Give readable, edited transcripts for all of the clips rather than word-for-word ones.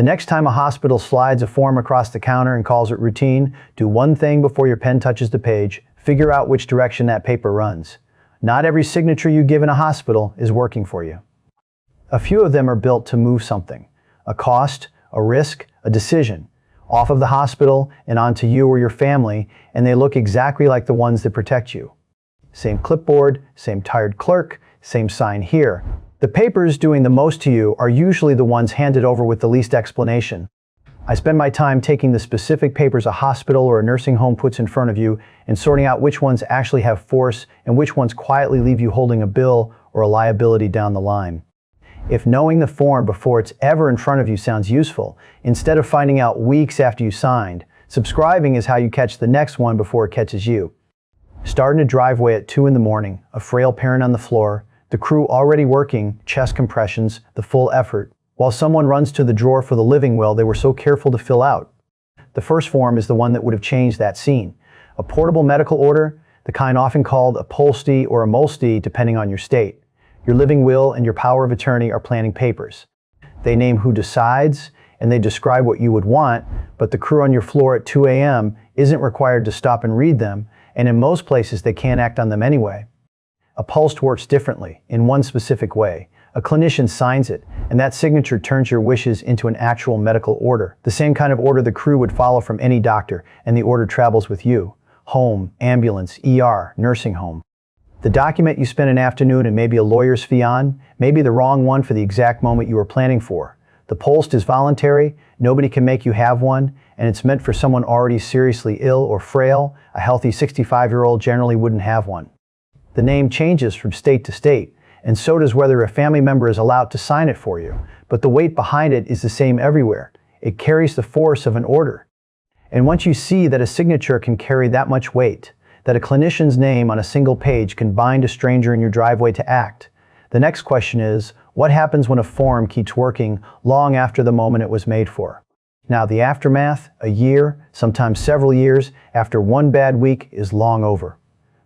The next time a hospital slides a form across the counter and calls it routine, do one thing before your pen touches the page: figure out which direction that paper runs. Not every signature you give in a hospital is working for you. A few of them are built to move something: a cost, a risk, a decision, off of the hospital and onto you or your family, and they look exactly like the ones that protect you. Same clipboard, same tired clerk, same sign here. The papers doing the most to you are usually the ones handed over with the least explanation. I spend my time taking the specific papers a hospital or a nursing home puts in front of you and sorting out which ones actually have force and which ones quietly leave you holding a bill or a liability down the line. If knowing the form before it's ever in front of you sounds useful, instead of finding out weeks after you signed, subscribing is how you catch the next one before it catches you. Start in a driveway at 2 in the morning, a frail parent on the floor, the crew already working, chest compressions, the full effort, while someone runs to the drawer for the living will they were so careful to fill out. The first form is the one that would have changed that scene. A portable medical order, the kind often called a POLSTI or a MOLSTI depending on your state. Your living will and your power of attorney are planning papers. They name who decides, and they describe what you would want, but the crew on your floor at 2 a.m. isn't required to stop and read them, and in most places they can't act on them anyway. A POLST works differently, in one specific way. A clinician signs it, and that signature turns your wishes into an actual medical order. The same kind of order the crew would follow from any doctor, and the order travels with you. Home, ambulance, ER, nursing home. The document you spend an afternoon and maybe a lawyer's fee on, may be the wrong one for the exact moment you were planning for. The POLST is voluntary, nobody can make you have one, and it's meant for someone already seriously ill or frail. A healthy 65-year-old generally wouldn't have one. The name changes from state to state, and so does whether a family member is allowed to sign it for you, but the weight behind it is the same everywhere. It carries the force of an order. And once you see that a signature can carry that much weight, that a clinician's name on a single page can bind a stranger in your driveway to act, the next question is, what happens when a form keeps working long after the moment it was made for? Now the aftermath, a year, sometimes several years, after one bad week is long over.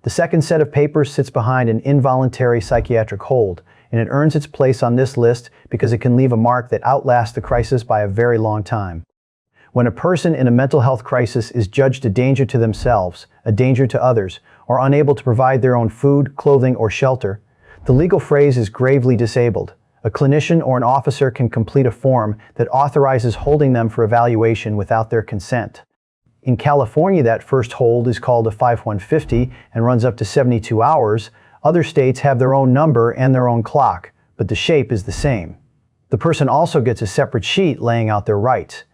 The second set of papers sits behind an involuntary psychiatric hold, and it earns its place on this list because it can leave a mark that outlasts the crisis by a very long time. When a person in a mental health crisis is judged a danger to themselves, a danger to others, or unable to provide their own food, clothing, or shelter, the legal phrase is gravely disabled. A clinician or an officer can complete a form that authorizes holding them for evaluation without their consent. In California, that first hold is called a 5150 and runs up to 72 hours. Other states have their own number and their own clock, but the shape is the same. The person also gets a separate sheet laying out their rights.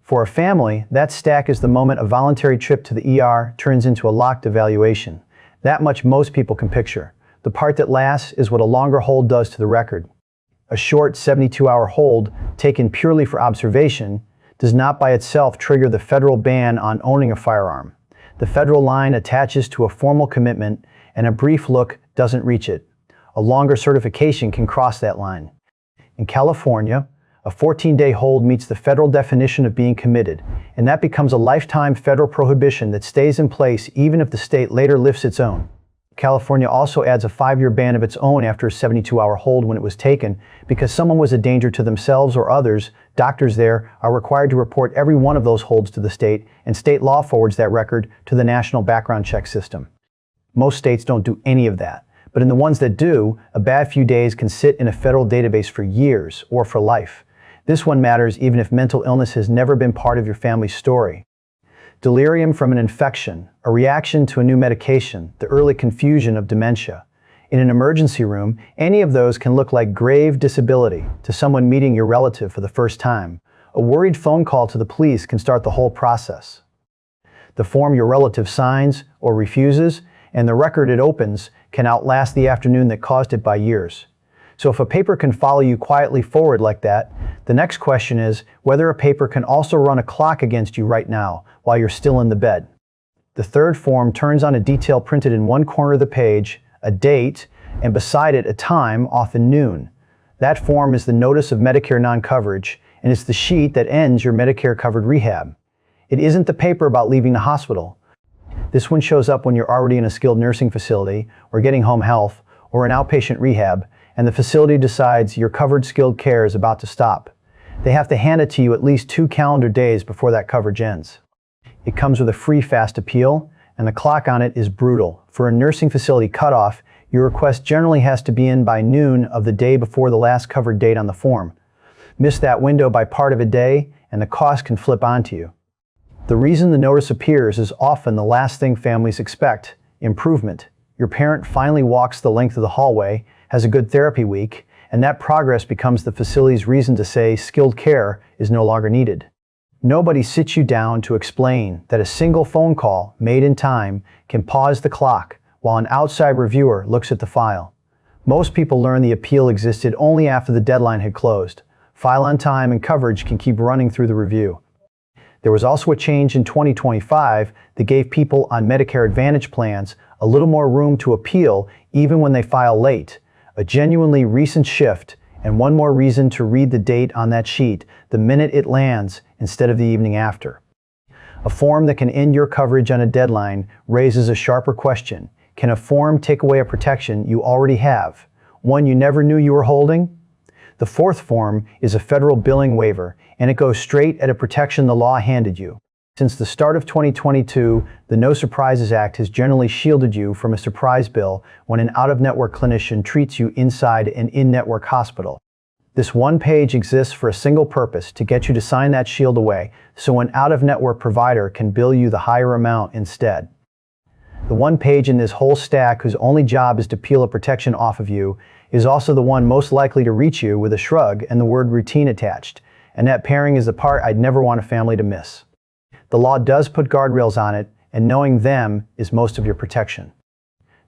For a family, that stack is the moment a voluntary trip to the ER turns into a locked evaluation. That much most people can picture. The part that lasts is what a longer hold does to the record. A short 72-hour hold, taken purely for observation, does not by itself trigger the federal ban on owning a firearm. The federal line attaches to a formal commitment, and a brief look doesn't reach it. A longer certification can cross that line. In California, a 14-day hold meets the federal definition of being committed, and that becomes a lifetime federal prohibition that stays in place even if the state later lifts its own. California also adds a 5-year ban of its own after a 72-hour hold when it was taken. Because someone was a danger to themselves or others, doctors there are required to report every one of those holds to the state, and state law forwards that record to the national background check system. Most states don't do any of that, but in the ones that do, a bad few days can sit in a federal database for years or for life. This one matters even if mental illness has never been part of your family's story. Delirium from an infection, a reaction to a new medication, the early confusion of dementia. In an emergency room, any of those can look like grave disability to someone meeting your relative for the first time. A worried phone call to the police can start the whole process. The form your relative signs or refuses, and the record it opens, can outlast the afternoon that caused it by years. So if a paper can follow you quietly forward like that, the next question is whether a paper can also run a clock against you right now while you're still in the bed. The third form turns on a detail printed in one corner of the page, a date, and beside it a time, often noon. That form is the Notice of Medicare Non-Coverage, and it's the sheet that ends your Medicare-covered rehab. It isn't the paper about leaving the hospital. This one shows up when you're already in a skilled nursing facility, or getting home health, or an outpatient rehab, and the facility decides your covered skilled care is about to stop. They have to hand it to you at least 2 calendar days before that coverage ends. It comes with a free fast appeal, and the clock on it is brutal. For a nursing facility cutoff, your request generally has to be in by noon of the day before the last covered date on the form. Miss that window by part of a day, and the cost can flip onto you. The reason the notice appears is often the last thing families expect: improvement. Your parent finally walks the length of the hallway, has a good therapy week, and that progress becomes the facility's reason to say skilled care is no longer needed. Nobody sits you down to explain that a single phone call made in time can pause the clock while an outside reviewer looks at the file. Most people learn the appeal existed only after the deadline had closed. File on time and coverage can keep running through the review. There was also a change in 2025 that gave people on Medicare Advantage plans a little more room to appeal even when they file late. A genuinely recent shift, and one more reason to read the date on that sheet the minute it lands instead of the evening after. A form that can end your coverage on a deadline raises a sharper question. Can a form take away a protection you already have, one you never knew you were holding? The fourth form is a federal billing waiver, and it goes straight at a protection the law handed you. Since the start of 2022, the No Surprises Act has generally shielded you from a surprise bill when an out-of-network clinician treats you inside an in-network hospital. This one page exists for a single purpose: to get you to sign that shield away, so an out-of-network provider can bill you the higher amount instead. The one page in this whole stack whose only job is to peel a protection off of you is also the one most likely to reach you with a shrug and the word routine attached, and that pairing is the part I'd never want a family to miss. The law does put guardrails on it, and knowing them is most of your protection.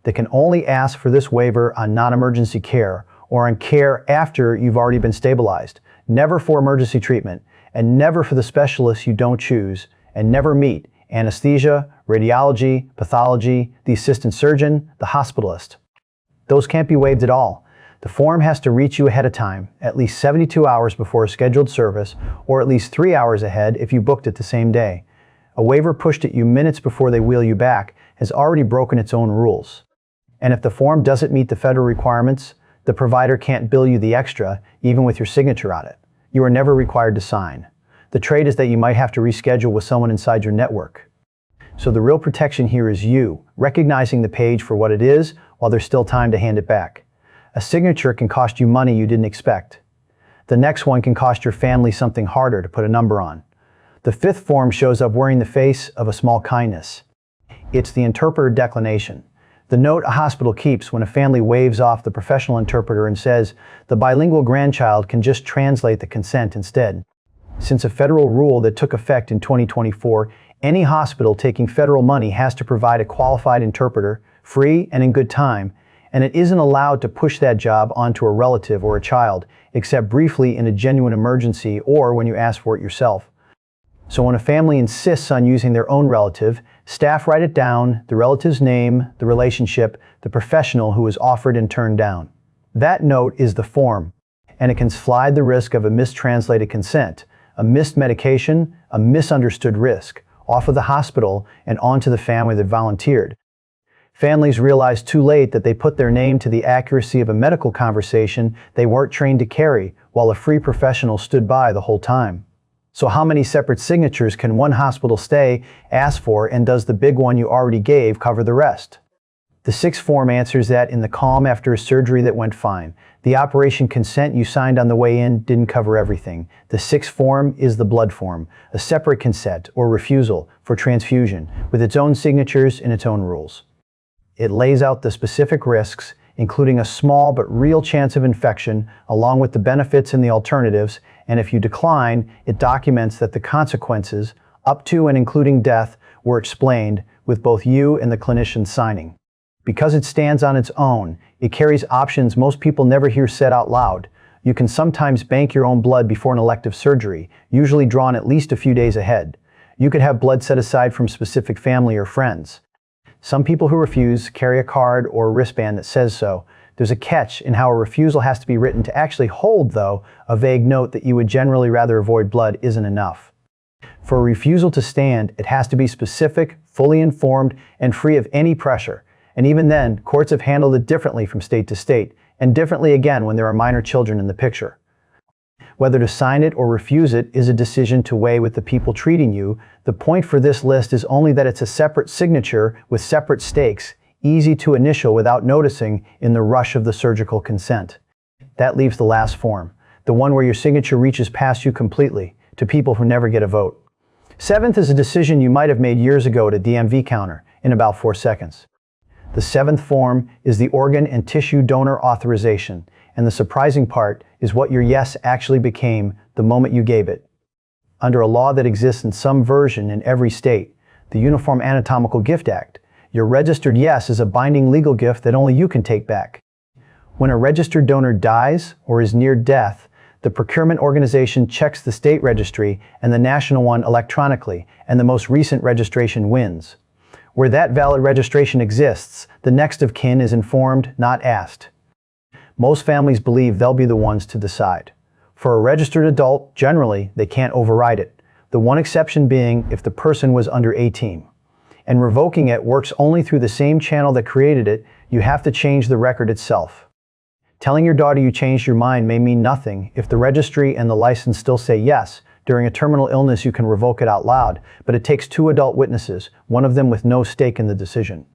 They can only ask for this waiver on non-emergency care or on care after you've already been stabilized, never for emergency treatment, and never for the specialists you don't choose, and never meet anesthesia, radiology, pathology, the assistant surgeon, the hospitalist. Those can't be waived at all. The form has to reach you ahead of time, at least 72 hours before a scheduled service, or at least 3 hours ahead if you booked it the same day. A waiver pushed at you minutes before they wheel you back has already broken its own rules. And if the form doesn't meet the federal requirements, the provider can't bill you the extra, even with your signature on it. You are never required to sign. The trade is that you might have to reschedule with someone inside your network. So the real protection here is you, recognizing the page for what it is while there's still time to hand it back. A signature can cost you money you didn't expect. The next one can cost your family something harder to put a number on. The fifth form shows up wearing the face of a small kindness. It's the interpreter declination, the note a hospital keeps when a family waves off the professional interpreter and says the bilingual grandchild can just translate the consent instead. Since a federal rule that took effect in 2024, any hospital taking federal money has to provide a qualified interpreter, free and in good time, and it isn't allowed to push that job onto a relative or a child, except briefly in a genuine emergency or when you ask for it yourself. So when a family insists on using their own relative, staff write it down, the relative's name, the relationship, the professional who was offered and turned down. That note is the form, and it can slide the risk of a mistranslated consent, a missed medication, a misunderstood risk, off of the hospital and onto the family that volunteered. Families realize too late that they put their name to the accuracy of a medical conversation they weren't trained to carry, while a free professional stood by the whole time. So how many separate signatures can one hospital stay ask for, and does the big one you already gave cover the rest? The sixth form answers that in the calm after a surgery that went fine. The operation consent you signed on the way in didn't cover everything. The sixth form is the blood form, a separate consent or refusal for transfusion with its own signatures and its own rules. It lays out the specific risks, including a small but real chance of infection, along with the benefits and the alternatives, and if you decline, it documents that the consequences, up to and including death, were explained, with both you and the clinician signing. Because it stands on its own, it carries options most people never hear said out loud. You can sometimes bank your own blood before an elective surgery, usually drawn at least a few days ahead. You could have blood set aside from specific family or friends. Some people who refuse carry a card or a wristband that says so. There's a catch in how a refusal has to be written to actually hold, though. A vague note that you would generally rather avoid blood isn't enough. For a refusal to stand, it has to be specific, fully informed, and free of any pressure. And even then, courts have handled it differently from state to state, and differently again when there are minor children in the picture. Whether to sign it or refuse it is a decision to weigh with the people treating you. The point for this list is only that it's a separate signature with separate stakes, easy to initial without noticing in the rush of the surgical consent. That leaves the last form, the one where your signature reaches past you completely, to people who never get a vote. Seventh is a decision you might have made years ago at a DMV counter in about 4 seconds. The seventh form is the organ and tissue donor authorization, and the surprising part is what your yes actually became the moment you gave it. Under a law that exists in some version in every state, the Uniform Anatomical Gift Act, your registered yes is a binding legal gift that only you can take back. When a registered donor dies or is near death, the procurement organization checks the state registry and the national one electronically, and the most recent registration wins. Where that valid registration exists, the next of kin is informed, not asked. Most families believe they'll be the ones to decide. For a registered adult, generally, they can't override it, the one exception being if the person was under 18. And revoking it works only through the same channel that created it. You have to change the record itself. Telling your daughter you changed your mind may mean nothing if the registry and the license still say yes. During a terminal illness, you can revoke it out loud, but it takes 2 adult witnesses, one of them with no stake in the decision.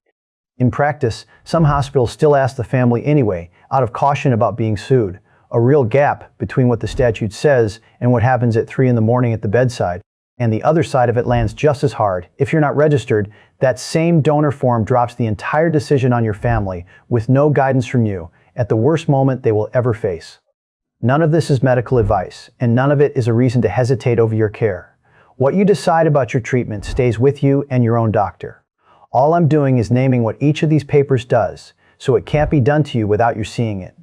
In practice, some hospitals still ask the family anyway, out of caution about being sued. A real gap between what the statute says and what happens at 3 in the morning at the bedside. And the other side of it lands just as hard. If you're not registered, that same donor form drops the entire decision on your family with no guidance from you, at the worst moment they will ever face. None of this is medical advice, and none of it is a reason to hesitate over your care. What you decide about your treatment stays with you and your own doctor. All I'm doing is naming what each of these papers does, so it can't be done to you without you seeing it.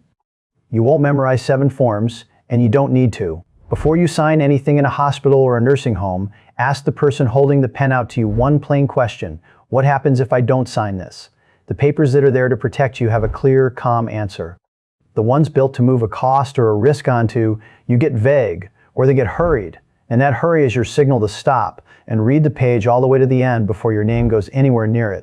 You won't memorize 7 forms, and you don't need to. Before you sign anything in a hospital or a nursing home, ask the person holding the pen out to you one plain question: what happens if I don't sign this? The papers that are there to protect you have a clear, calm answer. The ones built to move a cost or a risk onto, you get vague, or they get hurried, and that hurry is your signal to stop and read the page all the way to the end before your name goes anywhere near it.